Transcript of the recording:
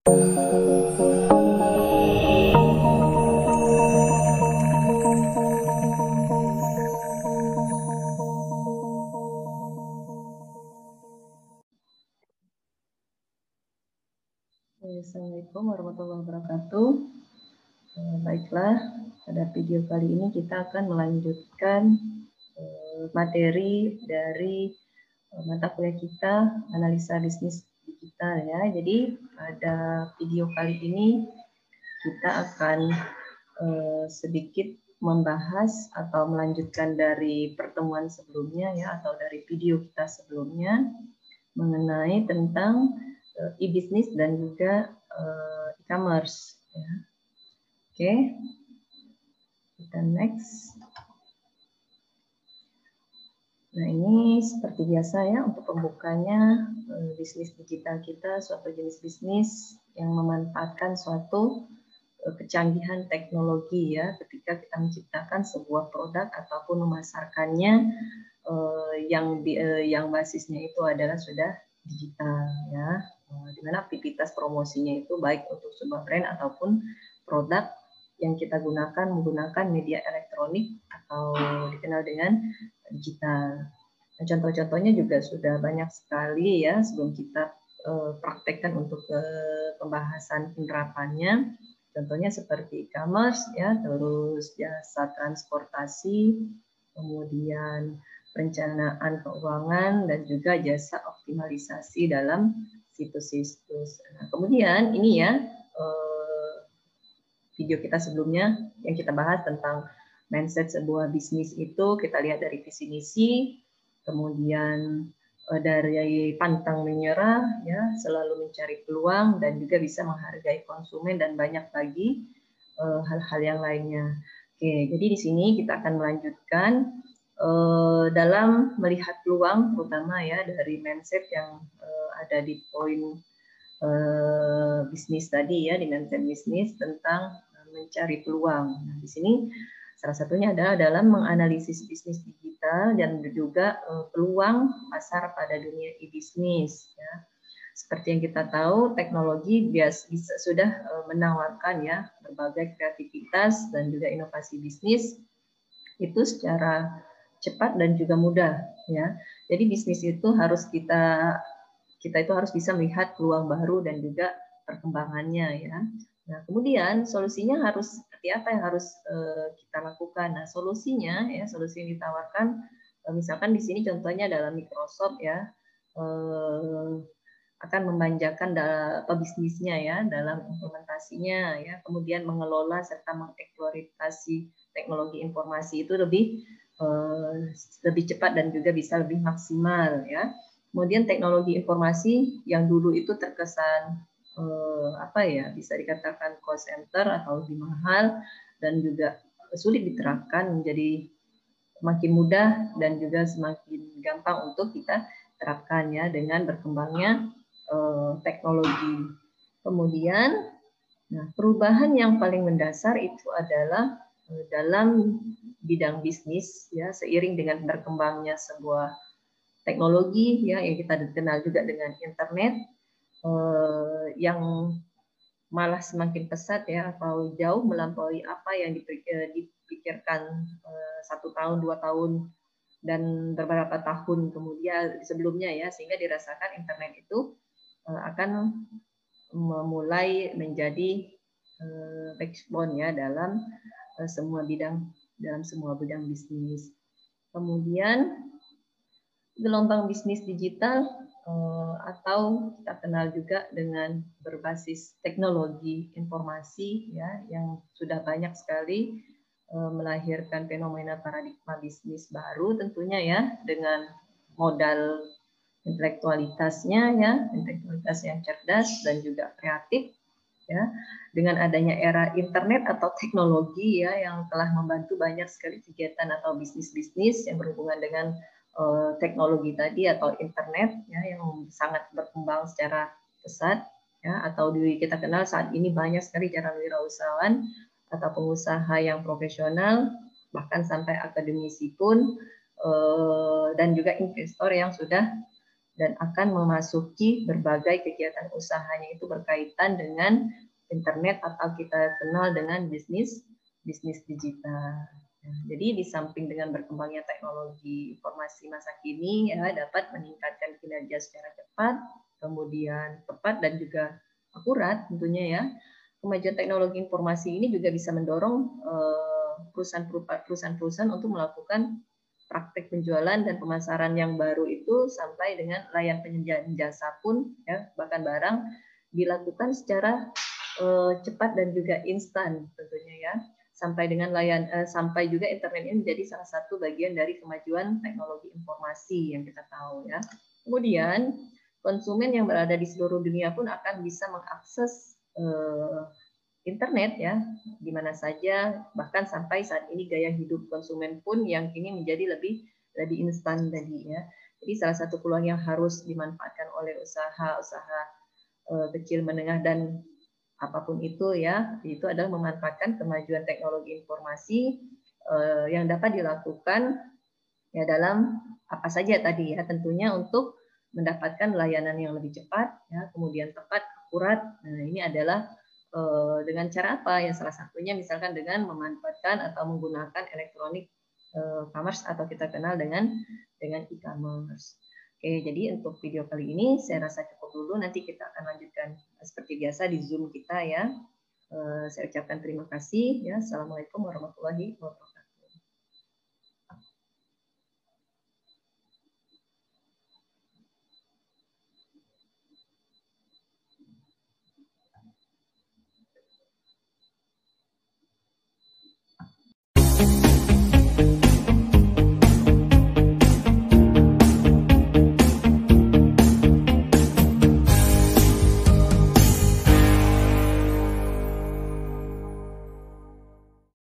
Assalamualaikum warahmatullahi wabarakatuh. Baiklah, pada video kali ini kita akan melanjutkan materi dari mata kuliah kita, analisa bisnis digital ya. Jadi pada video kali ini kita akan sedikit membahas atau melanjutkan dari pertemuan sebelumnya ya, atau dari video kita sebelumnya mengenai tentang e-bisnis dan juga e-commerce ya. Oke, kita next. Nah, ini seperti biasa ya, untuk pembukanya bisnis digital kita suatu jenis bisnis yang memanfaatkan suatu kecanggihan teknologi ya, ketika kita menciptakan sebuah produk ataupun memasarkannya yang basisnya itu adalah sudah digital ya, di mana aktivitas promosinya itu baik untuk sebuah brand ataupun produk yang kita gunakan menggunakan media elektronik atau dikenal dengan digital. Nah, contoh-contohnya juga sudah banyak sekali ya sebelum kita praktekkan untuk pembahasan penerapannya. Contohnya seperti e-commerce ya, terus jasa transportasi, kemudian perencanaan keuangan dan juga jasa optimalisasi dalam situs-situs. Nah, kemudian ini ya video kita sebelumnya yang kita bahas tentang mindset sebuah bisnis itu kita lihat dari visi misi, kemudian dari pantang menyerah ya, selalu mencari peluang dan juga bisa menghargai konsumen dan banyak lagi hal-hal yang lainnya. Oke, jadi di sini kita akan melanjutkan dalam melihat peluang terutama ya dari mindset yang ada di poin bisnis tadi ya, di mindset bisnis tentang mencari peluang. Nah, di sini salah satunya adalah dalam menganalisis bisnis digital dan juga peluang pasar pada dunia e-bisnis ya. Seperti yang kita tahu, teknologi sudah menawarkan ya berbagai kreativitas dan juga inovasi bisnis itu secara cepat dan juga mudah ya. Jadi bisnis itu harus kita itu harus bisa melihat peluang baru dan juga perkembangannya ya. Nah, kemudian solusinya harus seperti apa yang harus kita lakukan? Nah, solusinya ya, solusi yang ditawarkan misalkan di sini contohnya dalam Microsoft ya, akan memanjakan pebisnisnya ya dalam implementasinya ya, kemudian mengelola serta mengeksploitasi teknologi informasi itu lebih cepat dan juga bisa lebih maksimal ya. Kemudian teknologi informasi yang dulu itu terkesan bisa dikatakan call center atau lebih mahal dan juga sulit diterapkan menjadi semakin mudah dan juga semakin gampang untuk kita terapkan ya dengan berkembangnya teknologi. Kemudian perubahan yang paling mendasar itu adalah dalam bidang bisnis ya, seiring dengan berkembangnya sebuah teknologi ya yang kita kenal juga dengan internet yang malah semakin pesat ya, atau jauh melampaui apa yang dipikirkan 1 tahun, 2 tahun dan beberapa tahun kemudian sebelumnya ya, sehingga dirasakan internet itu akan memulai menjadi backbone ya dalam semua bidang bisnis. Kemudian gelombang bisnis digital atau kita kenal juga dengan berbasis teknologi informasi ya, yang sudah banyak sekali melahirkan fenomena paradigma bisnis baru tentunya ya, dengan modal intelektualitasnya ya, intelektualitas yang cerdas dan juga kreatif ya. Dengan adanya era internet atau teknologi ya yang telah membantu banyak sekali kegiatan atau bisnis-bisnis yang berhubungan dengan teknologi tadi atau internet ya, yang sangat berkembang secara pesat ya, atau kita kenal saat ini banyak sekali cara wirausahawan atau pengusaha yang profesional bahkan sampai akademisi pun dan juga investor yang sudah dan akan memasuki berbagai kegiatan usahanya itu berkaitan dengan internet atau kita kenal dengan bisnis digital. Jadi di samping dengan berkembangnya teknologi informasi masa kini ya dapat meningkatkan kinerja secara cepat, kemudian tepat dan juga akurat tentunya ya. Kemajuan teknologi informasi ini juga bisa mendorong perusahaan-perusahaan untuk melakukan praktek penjualan dan pemasaran yang baru itu sampai dengan layanan penyediaan jasa pun ya bahkan barang dilakukan secara cepat dan juga instan tentunya ya sampai dengan sampai juga internet ini menjadi salah satu bagian dari kemajuan teknologi informasi yang kita tahu ya. Kemudian konsumen yang berada di seluruh dunia pun akan bisa mengakses internet ya di mana saja, bahkan sampai saat ini gaya hidup konsumen pun yang kini menjadi lebih instan tadi ya. Jadi salah satu peluang yang harus dimanfaatkan oleh usaha-usaha kecil menengah dan apapun itu ya, itu adalah memanfaatkan kemajuan teknologi informasi yang dapat dilakukan ya dalam apa saja tadi ya, tentunya untuk mendapatkan layanan yang lebih cepat ya, kemudian tepat, akurat. Nah, ini adalah dengan cara apa? Ya salah satunya misalkan dengan memanfaatkan atau menggunakan elektronik commerce atau kita kenal dengan e-commerce. Oke, jadi untuk video kali ini saya rasa cukup dulu. Nanti kita akan lanjutkan seperti biasa di Zoom kita ya. Saya ucapkan terima kasih ya. Assalamualaikum warahmatullahi wabarakatuh.